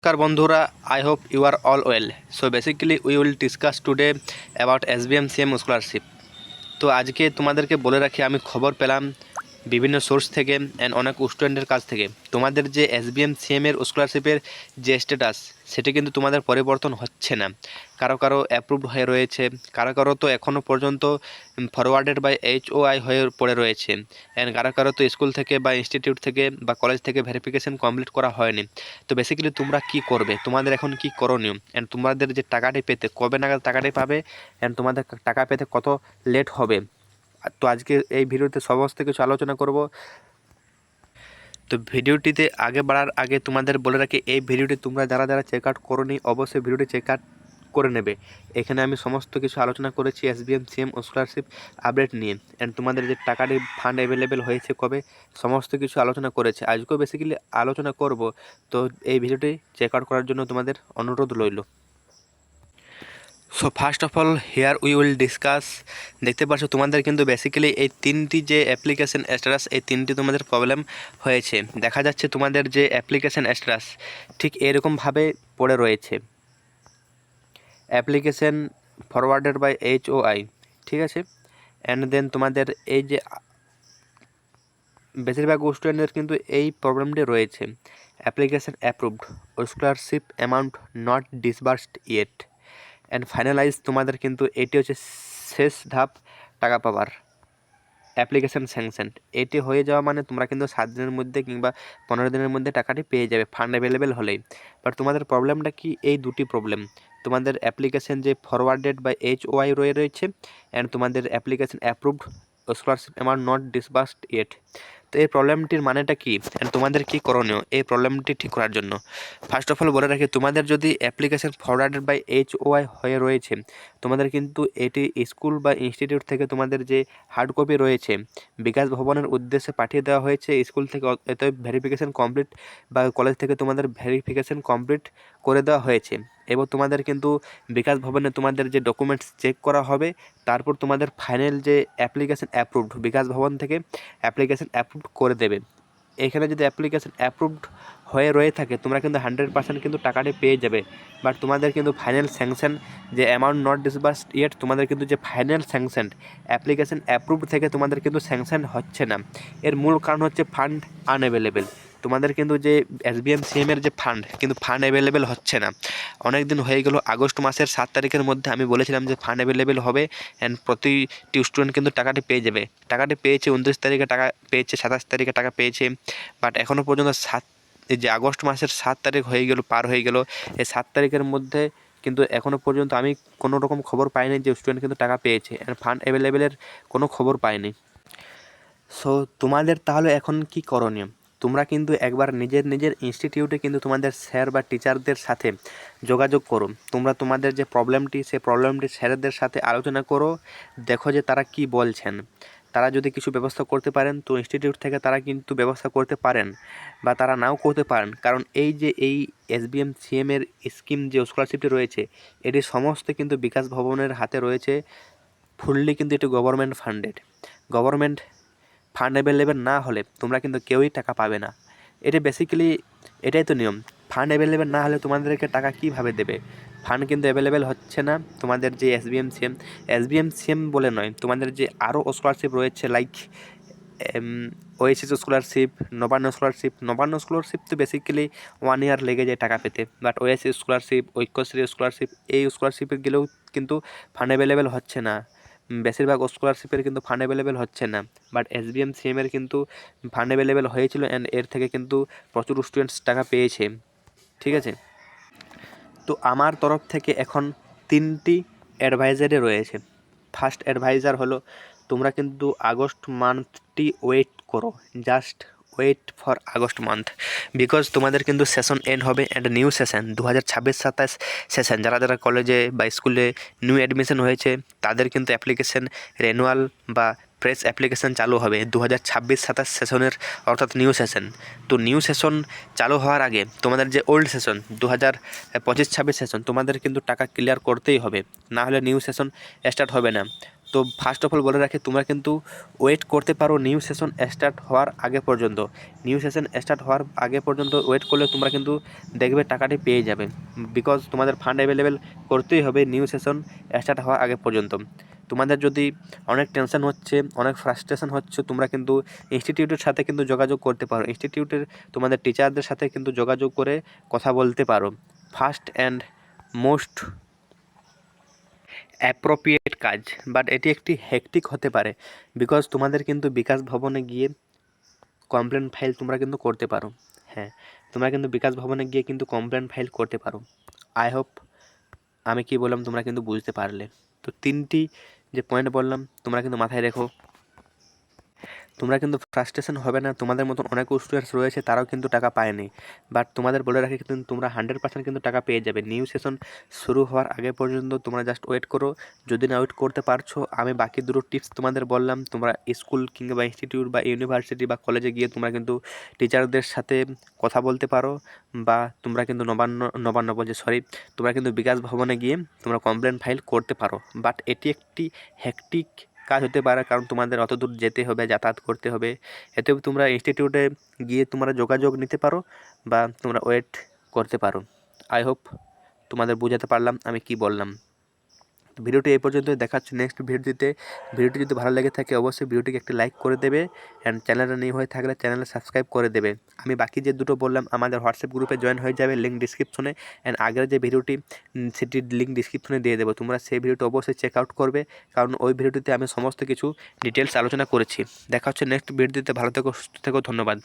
नमस्कार बंधुरा, I hope you are all well. So basically we will discuss today about SBM CM scholarship. तो आज के तुम्हादेरके बोले राखी आमी खबर पेलाम বিভিন্ন সোর্স থেকে অ্যান্ড অনেক স্টুডেন্টের কাছ থেকে তোমাদের যে এসবিএম সিএমের স্কলারশিপের যে স্ট্যাটাস সেটি কিন্তু তোমাদের পরিবর্তন হচ্ছে না। কারো কারো অ্যাপ্রুভড হয়ে রয়েছে, কারো কারো তো এখনও পর্যন্ত ফরওয়ার্ডেড বাই HOI হয়ে পড়ে রয়েছে, অ্যান্ড কারো কারো তো স্কুল থেকে বা ইনস্টিটিউট থেকে বা কলেজ থেকে ভেরিফিকেশন কমপ্লিট করা হয়নি। তো বেসিক্যালি তোমরা কি করবে, তোমাদের এখন কি করণীয়, অ্যান্ড তোমাদের যে টাকাটি পেতে কবে নাগাদ টাকাটি পাবে, অ্যান্ড তোমাদের টাকা পেতে কত লেট হবে। তো আজকে এই ভিডিওতে সমস্ত কিছু আলোচনা করব। তো ভিডিওটিতে আগে বাড়ার আগে তোমাদের বলে রাখি, এই ভিডিওটি তোমরা যারা যারা চেক আউট করোনি অবশ্যই ভিডিওটি চেক আউট করে নেবে। এখানে আমি সমস্ত কিছু আলোচনা করেছি এসবিএম সিএম স্কলারশিপ আপডেট নিয়ে, অ্যান্ড তোমাদের যে টাকাটি ফান্ড অ্যাভেলেবেল হয়েছে কবে, সমস্ত কিছু আলোচনা করেছে। আজকেও বেসিক্যালি আলোচনা করব। তো এই ভিডিওটি চেক আউট করার জন্য তোমাদের অনুরোধ রইল। So first of all here we will discuss. দেখতে পাচ্ছ তোমাদের কিন্তু বেসিক্যালি এই তিনটি যে অ্যাপ্লিকেশন স্ট্যাটাস, এই তিনটি তোমাদের প্রবলেম হয়েছে। দেখা যাচ্ছে তোমাদের যে অ্যাপ্লিকেশন স্ট্যাটাস ঠিক এরকমভাবে পড়ে রয়েছে, অ্যাপ্লিকেশন ফরওয়ার্ডেড বাই HOI, ঠিক আছে। অ্যান্ড দেন তোমাদের এই যে বেশিরভাগ স্টুডেন্টদের কিন্তু এই প্রবলেমটি রয়েছে, application approved, scholarship amount not disbursed yet and finalise. তোমাদের কিন্তু এটি হচ্ছে শেষ ধাপ টাকা পাওয়ার, অ্যাপ্লিকেশান স্যাংশন। এটি হয়ে যাওয়া মানে তোমরা কিন্তু 7 দিনের মধ্যে কিংবা 15 দিনের মধ্যে টাকাটি পেয়ে যাবে ফান্ড অ্যাভেলেবেল হলেই। বাট তোমাদের প্রবলেমটা কি, এই দুটি প্রবলেম, তোমাদের অ্যাপ্লিকেশান যে ফরওয়ার্ডেড বাই HOI রয়েছে, অ্যান্ড তোমাদের application approved, scholarship amount not disbursed yet. তো এই প্রবলেমটির মানেটা কি, অ্যান্ড তোমাদের কী করণীয় এই প্রবলেমটি ঠিক করার জন্য। ফার্স্ট অফ অল বলে রাখি, তোমাদের যদি অ্যাপ্লিকেশান ফরওয়ার্ডেড বাই HOI হয়ে রয়েছে, তোমাদের কিন্তু এটি স্কুল বা ইনস্টিটিউট থেকে তোমাদের যে হার্ড কপি রয়েছে বিকাশ ভবনের উদ্দেশ্যে পাঠিয়ে দেওয়া হয়েছে। স্কুল থেকে অতএব ভেরিফিকেশান কমপ্লিট বা কলেজ থেকে তোমাদের ভেরিফিকেশান কমপ্লিট করে দেওয়া হয়েছে, এবং তোমাদের কিন্তু বিকাশ ভবনে তোমাদের যে ডকুমেন্টস চেক করা হবে, তারপর তোমাদের ফাইনাল যে অ্যাপ্লিকেশান অ্যাপ্রুভড বিকাশ ভবন থেকে অ্যাপ্লিকেশান অ্যাপ্রুভড করে দেবে। এখানে যদি অ্যাপ্লিকেশান অ্যাপ্রুভড হয়ে রয়ে থাকে তোমরা কিন্তু 100% কিন্তু টাকাটি পেয়ে যাবে। বাট তোমাদের কিন্তু ফাইনাল স্যাংশন যে অ্যামাউন্ট নট ডিসবার্সড ইয়েট, তোমাদের কিন্তু যে ফাইনাল স্যাংশন অ্যাপ্লিকেশান অ্যাপ্রুভড থেকে তোমাদের কিন্তু স্যাংশন হচ্ছে না। এর মূল কারণ হচ্ছে ফান্ড আনঅ্যাভেলেবেল। তোমাদের কিন্তু যে এসবিএম সিএমের যে ফান্ড কিন্তু ফান্ড অ্যাভেলেবেল হচ্ছে না। অনেক দিন হয়ে গেল, আগস্ট মাসের 7 তারিখের মধ্যে আমি বলেছিলাম যে ফান্ড অ্যাভেলেবেল হবে অ্যান্ড প্রতিটি স্টুডেন্ট কিন্তু টাকাটি পেয়ে যাবে। টাকাটি পেয়েছে 29 তারিখে, টাকা পেয়েছে 27 তারিখে টাকা পেয়েছে। বাট এখনও পর্যন্ত এই যে আগস্ট মাসের 7 তারিখ হয়ে গেল, পার হয়ে গেল। এই 7 তারিখের মধ্যে কিন্তু এখনও পর্যন্ত আমি কোনো রকম খবর পাইনি যে স্টুডেন্ট কিন্তু টাকা পেয়েছে, অ্যান্ড ফান্ড অ্যাভেলেবেলের কোনো খবর পাইনি। সো তোমাদের তাহলে এখন কি করণীয়, তোমরা কিন্তু একবার নিজের নিজের ইনস্টিটিউটে কিন্তু তোমাদের স্যার বা টিচারদের সাথে যোগাযোগ করো। তোমরা তোমাদের যে প্রবলেমটি, সেই প্রবলেমটি স্যারদের সাথে আলোচনা করো, দেখো যে তারা কি বলছেন। তারা যদি কিছু ব্যবস্থা করতে পারেন তো ইনস্টিটিউট থেকে তারা কিন্তু ব্যবস্থা করতে পারেন, বা তারা নাও করতে পারেন। কারণ এই যে এই এসবিএম সিএমের স্কিম যে স্কলারশিপটি রয়েছে, এটি সমস্ত কিন্তু বিকাশ ভবনের হাতে রয়েছে। ফুললি কিন্তু এটি government funded. Government fund available না হলে তোমরা কিন্তু কেউই টাকা পাবে না। এটা বেসিক্যালি এটাই তো নিয়ম। ফান্ড অ্যাভেলেবেল না হলে তোমাদেরকে টাকা কীভাবে দেবে। ফান্ড কিন্তু অ্যাভেলেবেল হচ্ছে না। তোমাদের যে এসবিএম সিএম বলে নয়, তোমাদের যে আরও স্কলারশিপ রয়েছে like OSS scholarship, Nabanna scholarship তো বেসিক্যালি 1 ইয়ার লেগে যায় টাকা পেতে। But OSS scholarship, Aikyashree scholarship, এই স্কলারশিপে গেলেও কিন্তু ফান্ড অ্যাভেলেবেল হচ্ছে না। বেশিরভাগ স্কলারশিপের কিন্তু ফান্ড অ্যাভেলেবেল হচ্ছে না। বাট এসবিএম সিএমের কিন্তু ফান্ড অ্যাভেলেবেল হয়েছিল, অ্যান্ড এর থেকে কিন্তু প্রচুর স্টুডেন্টস টাকা পেয়েছে, ঠিক আছে। তো আমার তরফ থেকে এখন 3টি অ্যাডভাইজারি রয়েছে। ফার্স্ট অ্যাডভাইজার হলো, তোমরা কিন্তু আগস্ট মান্থটি ওয়েট করো, just wait for August month, because তোমাদের কিন্তু সেশন এন্ড হবে অ্যান্ড নিউ সেশন 2026-27 সেশন। যারা যারা কলেজে বা স্কুলে নিউ অ্যাডমিশন হয়েছে তাদের কিন্তু অ্যাপ্লিকেশন রেনুয়াল বা ফ্রেশ অ্যাপ্লিকেশন চালু হবে 2026-27 সেশনের, অর্থাৎ নিউ সেশন। তো নিউ সেশন চালু হওয়ার আগে তোমাদের যে ওল্ড সেশন 2025-26 সেশন, তোমাদের কিন্তু টাকা ক্লিয়ার করতেই হবে, না হলে নিউ সেশন স্টার্ট হবে না। তো তো ফার্স্ট অফ অল বলে রাখি, তোমরা কিন্তু ওয়েট করতে পারো নিউ সেশন স্টার্ট হওয়ার আগে পর্যন্ত। নিউ সেশন স্টার্ট হওয়ার আগে পর্যন্ত ওয়েট করলে তোমরা কিন্তু দেখবে টাকাটি পেয়ে যাবে, বিকজ তোমাদের ফান্ড অ্যাভেলেবেল করতেই হবে নিউ সেশন স্টার্ট হওয়ার আগে পর্যন্ত। তোমাদের যদি অনেক টেনশন হচ্ছে, অনেক ফ্রাস্ট্রেশন হচ্ছে, তোমরা কিন্তু ইনস্টিটিউটের সাথে কিন্তু যোগাযোগ করতে পারো, ইনস্টিটিউটের তোমাদের টিচারদের সাথে কিন্তু যোগাযোগ করে কথা বলতে পারো। ফার্স্ট অ্যান্ড মোস্ট অ্যাপ্রোপ্রিয়েট কাজ, বাট এটি একটি হেক্টিক হতে পারে, বিকজ তোমাদের কিন্তু বিকাশ ভবনে গিয়ে কমপ্লেন ফাইল তোমরা কিন্তু করতে পারো। হ্যাঁ, তোমরা কিন্তু বিকাশ ভবনে গিয়ে কিন্তু কমপ্লেন ফাইল করতে পারো। আই হোপ আমি কি বললাম তোমরা কিন্তু বুঝতে পারলে। তো 3টি যে পয়েন্ট বললাম তোমরা কিন্তু মাথায় রেখো। তোমরা কিন্তু ফ্রাস্ট্রেশন হবে না, তোমাদের মতন অনেক স্টুডেন্টস রয়েছে তারাও কিন্তু টাকা পায়নি, বাট তোমাদের বলে রাখি কিন্তু তোমরা 100% কিন্তু টাকা পেয়ে যাবে নিউ সেশন শুরু হওয়ার আগে পর্যন্ত। তোমরা জাস্ট ওয়েট করো, যদি না ওয়েট করতে পারছো আমি বাকি দুটো টিপস তোমাদের বললাম। তোমরা স্কুল কিংবা ইনস্টিটিউট বা ইউনিভার্সিটি বা কলেজে গিয়ে তোমরা কিন্তু টিচারদের সাথে কথা বলতে পারো, বা তোমরা কিন্তু নবান্ন বলছে সরি, তোমরা কিন্তু বিকাশ ভবনে গিয়ে তোমরা কমপ্লেন ফাইল করতে পারো। বাট এটি একটি হেক্টিক কাজ হতে পারে, কারণ তোমাদের অত দূর যেতে হবে, যাতায়াত করতে হবে। এতেও তোমরা ইনস্টিটিউটে গিয়ে তোমরা যোগাযোগ নিতে পারো বা তোমরা ওয়েট করতে পারো। আই হোপ তোমাদের বোঝাতে পারলাম আমি কি বললাম। ভিডিওটি এই পর্যন্ত, দেখাচ্ছি নেক্সট ভিডিওতে। ভিডিওটি যদি ভালো লেগে থাকে অবশ্যই ভিডিওটিকে একটি লাইক করে দেবে, অ্যান্ড চ্যানেলটা নিউ হয়ে থাকলে চ্যানেলে সাবস্ক্রাইব করে দেবে। আমি বাকি যে দুটো বললাম আমাদের হোয়াটসঅ্যাপ গ্রুপে জয়েন হয়ে যাবে, লিঙ্ক ডিসক্রিপশনে, অ্যান্ড আগের যে ভিডিওটি সেটির লিঙ্ক ডিসক্রিপশনে দিয়ে দেবো। তোমরা সেই ভিডিওটি অবশ্যই চেক আউট করবে, কারণ ওই ভিডিওটিতে আমি সমস্ত কিছু ডিটেলস আলোচনা করেছি। দেখা হচ্ছে নেক্সট ভিডিওতে, ভালো থেকো, সুস্থ থেকো, ধন্যবাদ।